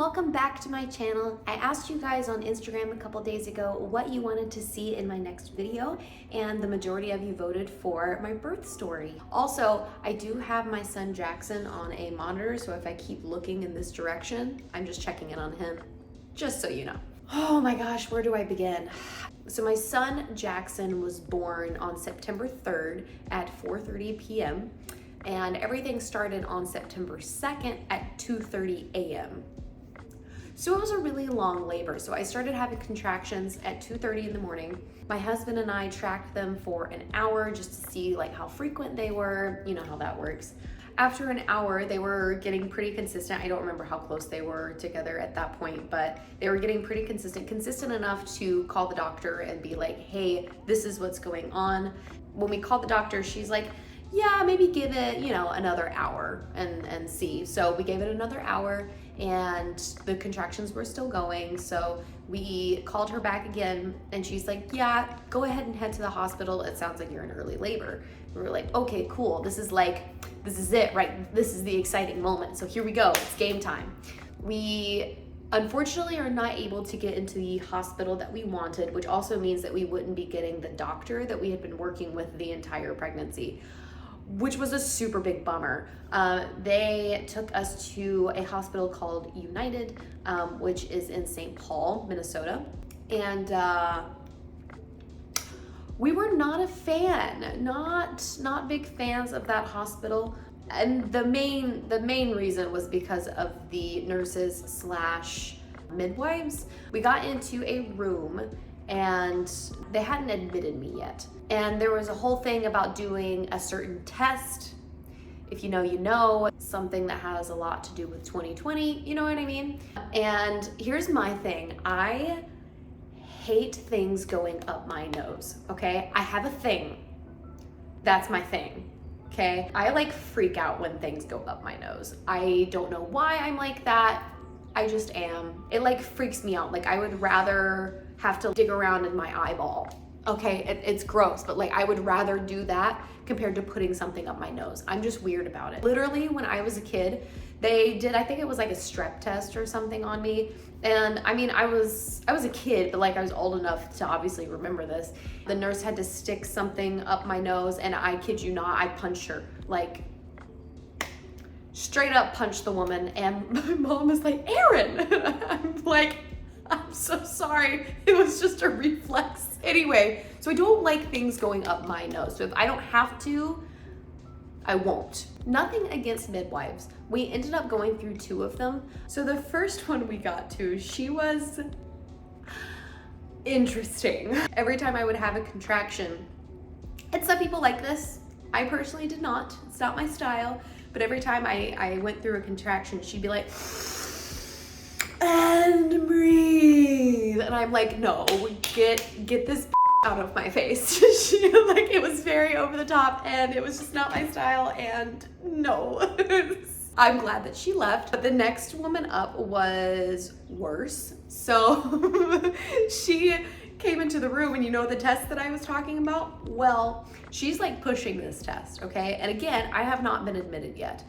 welcome back to my channel. I asked you guys on Instagram a couple days ago what you wanted to see in my next video, and the majority of you voted for my birth story. Also, I do have my son Jackson on a monitor, so if I keep looking in this direction, I'm just checking in on him, just so you know. Oh my gosh, where do I begin? So my son Jackson was born on September 3rd at 4:30 p.m. and everything started on September 2nd at 2:30 a.m. So it was a really long labor. So I started having contractions at 2:30 in the morning. My husband and I tracked them for an hour just to see like how frequent they were, you know how that works. After an hour, they were getting pretty consistent. I don't remember how close they were together at that point, but they were getting pretty consistent enough to call the doctor and be like, hey, this is what's going on. When we called the doctor, she's like, yeah, maybe give it, another hour and see. So we gave it another hour and the contractions were still going. So we called her back again and she's like, yeah, go ahead and head to the hospital. It sounds like you're in early labor. We were like, okay, cool. This is it, right? This is the exciting moment. So here we go, it's game time. We unfortunately are not able to get into the hospital that we wanted, which also means that we wouldn't be getting the doctor that we had been working with the entire pregnancy, which was a super big bummer. They took us to a hospital called United, which is in St. Paul, Minnesota. And we were not a fan, not big fans of that hospital. And the main reason was because of the nurses / midwives. We got into a room and they hadn't admitted me yet. And there was a whole thing about doing a certain test. If you know, something that has a lot to do with 2020, you know what I mean? And here's my thing. I hate things going up my nose, okay? I have a thing. That's my thing, okay? I freak out when things go up my nose. I don't know why I'm like that. I just am. It freaks me out. I would rather have to dig around in my eyeball. Okay, it's gross, but I would rather do that compared to putting something up my nose. I'm just weird about it. Literally, when I was a kid, they did, I think it was a strep test or something on me. And I mean, I was a kid, but I was old enough to obviously remember this. The nurse had to stick something up my nose, and I kid you not, I punched her. Straight up punched the woman, and my mom was like, Erin! I'm like, I'm so sorry. It was just a reflex. Anyway, so I don't like things going up my nose. So if I don't have to, I won't. Nothing against midwives. We ended up going through 2 of them. So the first one we got to, she was interesting. Every time I would have a contraction, and some people like this. I personally did not. It's not my style. But every time I went through a contraction, she'd be like, and breathe. And I'm like, no, get this out of my face. It was very over the top and it was just not my style, and no. I'm glad that she left. But the next woman up was worse. So she came into the room, and the test that I was talking about? Well, she's pushing this test, okay? And again, I have not been admitted yet.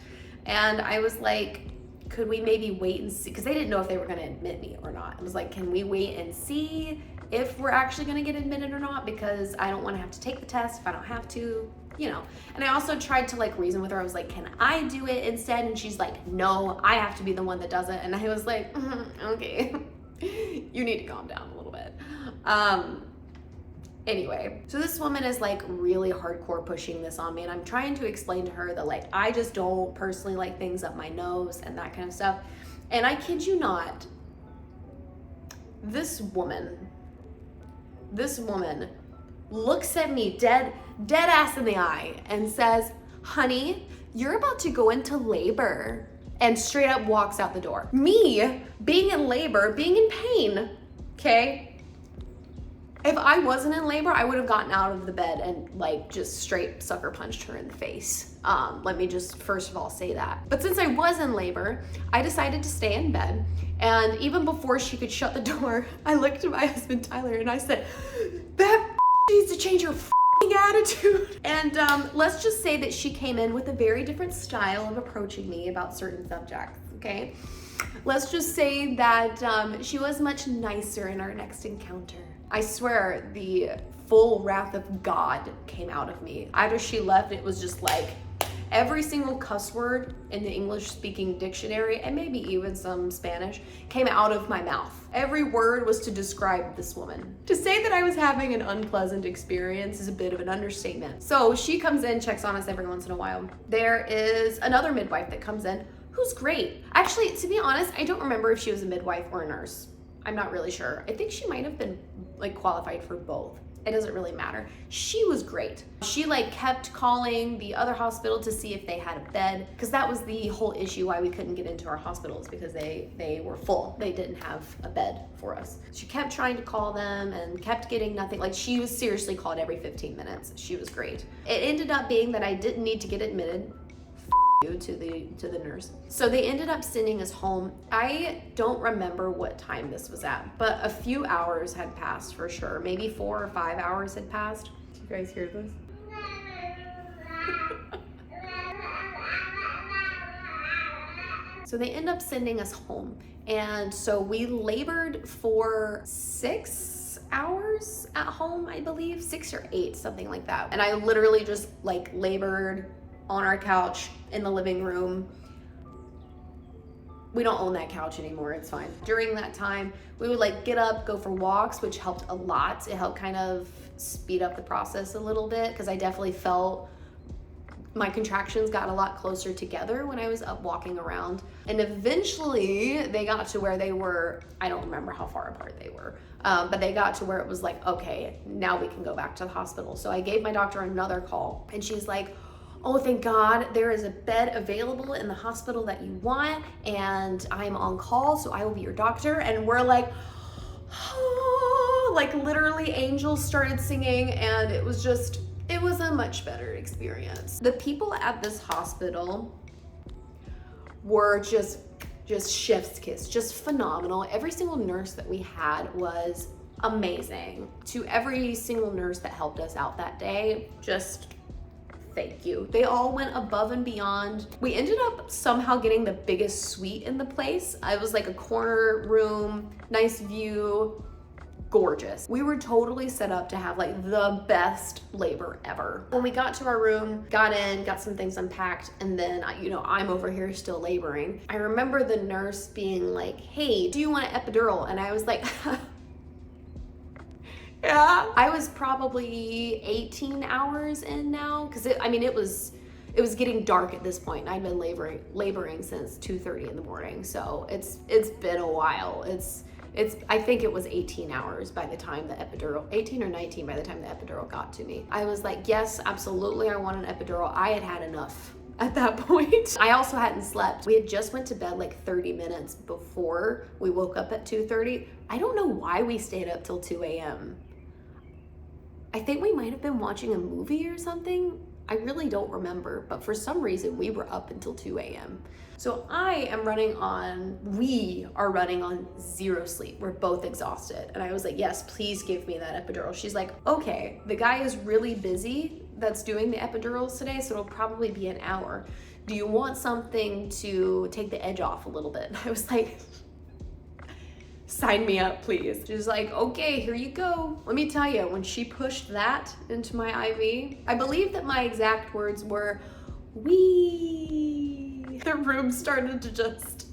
And I was like, could we maybe wait and see? Because they didn't know if they were gonna admit me or not. I was like, can we wait and see if we're actually gonna get admitted or not? Because I don't wanna have to take the test if I don't have to, And I also tried to reason with her. I was like, can I do it instead? And she's like, no, I have to be the one that does it. And I was like, okay, you need to calm down a little bit. Anyway, so this woman is really hardcore pushing this on me, and I'm trying to explain to her that I just don't personally like things up my nose and that kind of stuff. And I kid you not, this woman looks at me dead ass in the eye and says, honey, you're about to go into labor, and straight up walks out the door. Me being in labor, being in pain, okay? If I wasn't in labor, I would have gotten out of the bed and just straight sucker punched her in the face. Let me just first of all say that. But since I was in labor, I decided to stay in bed. And even before she could shut the door, I looked at my husband, Tyler, and I said, that needs to change her attitude. And let's just say that she came in with a very different style of approaching me about certain subjects, okay? Let's just say that she was much nicer in our next encounter. I swear the full wrath of God came out of me. After she left, it was just like every single cuss word in the English speaking dictionary, and maybe even some Spanish, came out of my mouth. Every word was to describe this woman. To say that I was having an unpleasant experience is a bit of an understatement. So she comes in, checks on us every once in a while. There is another midwife that comes in who's great. Actually, to be honest, I don't remember if she was a midwife or a nurse. I'm not really sure. I think she might have been like qualified for both. It doesn't really matter. She was great. She like kept calling the other hospital to see if they had a bed, because that was the whole issue why we couldn't get into our hospitals, because they were full. They didn't have a bed for us. She kept trying to call them and kept getting nothing. Like, she was seriously called every 15 minutes. She was great. It ended up being that I didn't need to get admitted. To the nurse. So they ended up sending us home. I don't remember what time this was at, but a few hours had passed for sure. Maybe 4 or 5 hours had passed. Do you guys hear this? So they end up sending us home. And so we labored for 6 hours at home, I believe, 6 or 8, something like that. And I literally just like labored on our couch in the living room. We don't own that couch anymore, it's fine. During that time, we would like get up, go for walks, which helped a lot. It helped kind of speed up the process a little bit, because I definitely felt my contractions got a lot closer together when I was up walking around. And eventually they got to where they were, I don't remember how far apart they were, but they got to where it was like, okay, now we can go back to the hospital. So I gave my doctor another call, and she's like, oh, thank God, there is a bed available in the hospital that you want, and I'm on call, so I will be your doctor. And we're like, oh, like literally angels started singing, and it was a much better experience. The people at this hospital were just chef's kiss, just phenomenal. Every single nurse that we had was amazing. To every single nurse that helped us out that day, just thank you. They all went above and beyond. We ended up somehow getting the biggest suite in the place. It was like a corner room, nice view, gorgeous. We were totally set up to have like the best labor ever. When we got to our room, got in, got some things unpacked, and then, I'm over here still laboring. I remember the nurse being like, hey, do you want an epidural? And I was like, yeah. I was probably 18 hours in now, because it was getting dark at this point, and I'd been laboring since 2:30 in the morning. So it's been a while. I think it was 18 hours by the time the epidural, 18 or 19 by the time the epidural got to me. I was like, yes, absolutely, I want an epidural. I had enough at that point. I also hadn't slept. We had just went to bed like 30 minutes before we woke up at 2:30. I don't know why we stayed up till 2 a.m. I think we might have been watching a movie or something. I really don't remember, but for some reason we were up until 2 a.m. So we are running on 0 sleep. We're both exhausted. And I was like, yes, please give me that epidural. She's like, okay, the guy is really busy that's doing the epidurals today, so it'll probably be an hour. Do you want something to take the edge off a little bit? I was like, sign me up, please. She's like, okay, here you go. Let me tell you, when she pushed that into my IV, I believe that my exact words were, wee. The room started to just,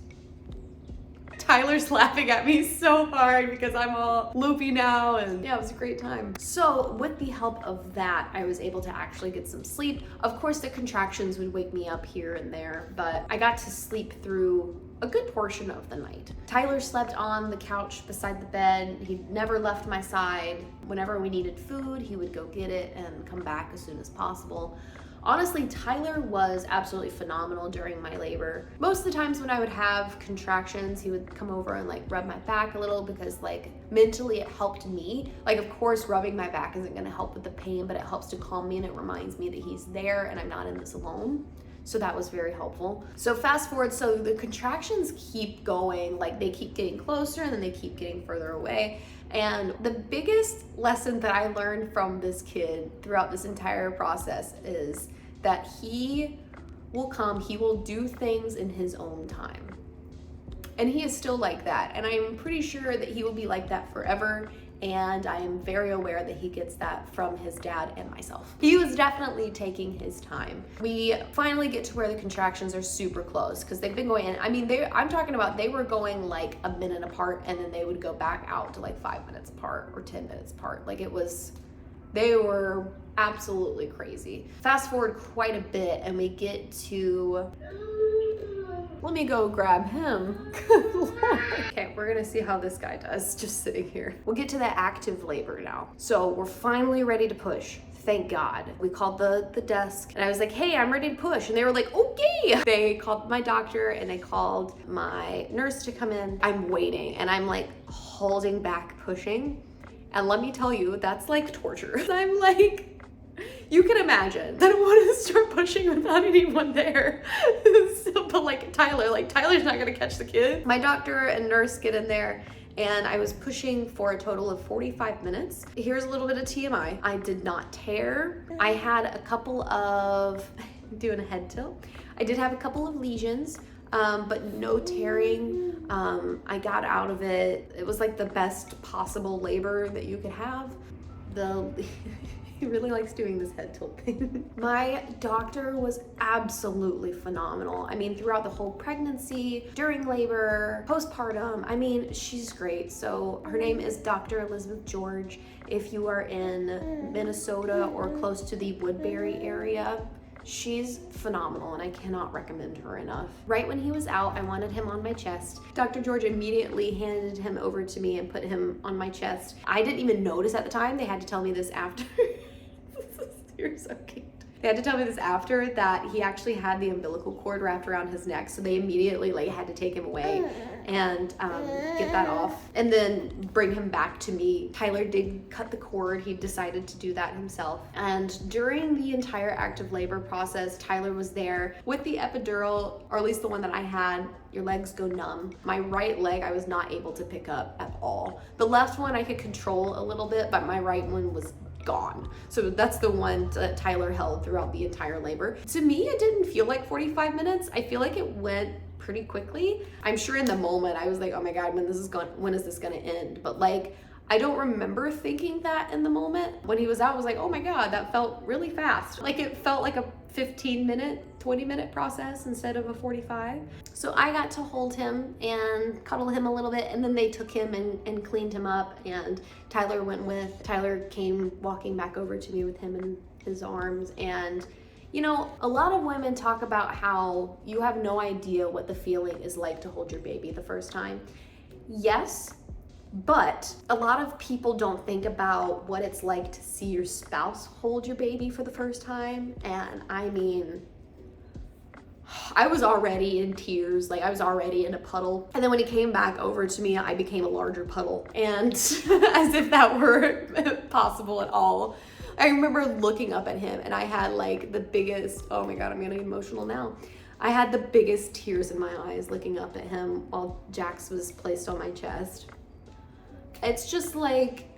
Tyler's laughing at me so hard because I'm all loopy now, and yeah, it was a great time. So with the help of that, I was able to actually get some sleep. Of course, the contractions would wake me up here and there, but I got to sleep through a good portion of the night. Tyler slept on the couch beside the bed. He never left my side. Whenever we needed food, he would go get it and come back as soon as possible. Honestly, Tyler was absolutely phenomenal during my labor. Most of the times when I would have contractions, he would come over and like rub my back a little, because like mentally it helped me. Like, of course, rubbing my back isn't gonna help with the pain, but it helps to calm me, and it reminds me that he's there and I'm not in this alone. So that was very helpful. So fast forward, so the contractions keep going, like they keep getting closer and then they keep getting further away. And the biggest lesson that I learned from this kid throughout this entire process is that he will come, he will do things in his own time. And he is still like that. And I'm pretty sure that he will be like that forever. And I am very aware that he gets that from his dad and myself. He was definitely taking his time. We finally get to where the contractions are super close because they've been going in. I mean, I'm talking about they were going like a minute apart and then they would go back out to like 5 minutes apart or 10 minutes apart. Like they were absolutely crazy. Fast forward quite a bit and we get to, let me go grab him. Okay, we're gonna see how this guy does just sitting here. We'll get to the active labor now. So we're finally ready to push. Thank God. We called the desk and I was like, hey, I'm ready to push. And they were like, okay. They called my doctor and they called my nurse to come in. I'm waiting and I'm like holding back pushing. And let me tell you, that's like torture. I'm like, you can imagine. I don't want to start pushing without anyone there. But like Tyler's not gonna catch the kid. My doctor and nurse get in there and I was pushing for a total of 45 minutes. Here's a little bit of TMI. I did not tear. I had a couple of, doing a head tilt. I did have a couple of lesions, but no tearing. I got out of it. It was like the best possible labor that you could have. He really likes doing this head tilt thing. My doctor was absolutely phenomenal. I mean, throughout the whole pregnancy, during labor, postpartum, I mean, she's great. So her name is Dr. Elizabeth George. If you are in Minnesota or close to the Woodbury area, she's phenomenal and I cannot recommend her enough. Right when he was out, I wanted him on my chest. Dr. George immediately handed him over to me and put him on my chest. I didn't even notice at the time. They had to tell me this after. You're so cute. They had to tell me this after that he actually had the umbilical cord wrapped around his neck, so they immediately like had to take him away and get that off and then bring him back to me. Tyler did cut the cord. He decided to do that himself. And during the entire active labor process, Tyler was there with the epidural, or at least the one that I had. Your legs go numb. My right leg I was not able to pick up at all. The left one I could control a little bit, but my right one was gone. So that's the one that Tyler held throughout the entire labor. To me, it didn't feel like 45 minutes. I feel like it went pretty quickly. I'm sure in the moment I was like, oh my God, when is this gonna end? But like, I don't remember thinking that in the moment. When he was out, I was like, oh my God, that felt really fast. Like it felt like a 15-minute, 20-minute process instead of a 45. So I got to hold him and cuddle him a little bit, and then they took him and cleaned him up, and Tyler came walking back over to me with him in his arms. And you know, a lot of women talk about how you have no idea what the feeling is like to hold your baby the first time. Yes, but a lot of people don't think about what it's like to see your spouse hold your baby for the first time. And I mean, I was already in tears, like I was already in a puddle. And then when he came back over to me, I became a larger puddle. And as if that were possible at all. I remember looking up at him and I had like the biggest, oh my God, I'm getting emotional now. I had the biggest tears in my eyes looking up at him while Jax was placed on my chest. It's just like,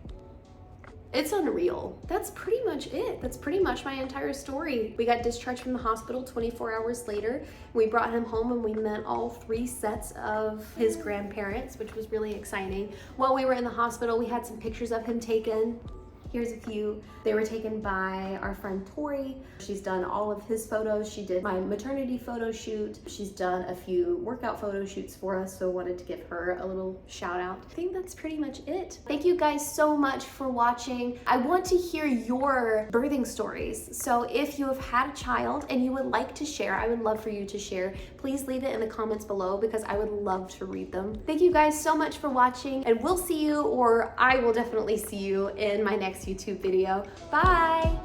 it's unreal. That's pretty much it. That's pretty much my entire story. We got discharged from the hospital 24 hours later. We brought him home and we met all 3 sets of his grandparents, which was really exciting. While we were in the hospital, we had some pictures of him taken. Here's a few. They were taken by our friend Tori. She's done all of his photos. She did my maternity photo shoot. She's done a few workout photo shoots for us, so wanted to give her a little shout out. I think that's pretty much it. Thank you guys so much for watching. I want to hear your birthing stories. So if you have had a child and you would like to share, I would love for you to share. Please leave it in the comments below because I would love to read them. Thank you guys so much for watching, and we'll see you, or I will definitely see you in my next YouTube video. Bye!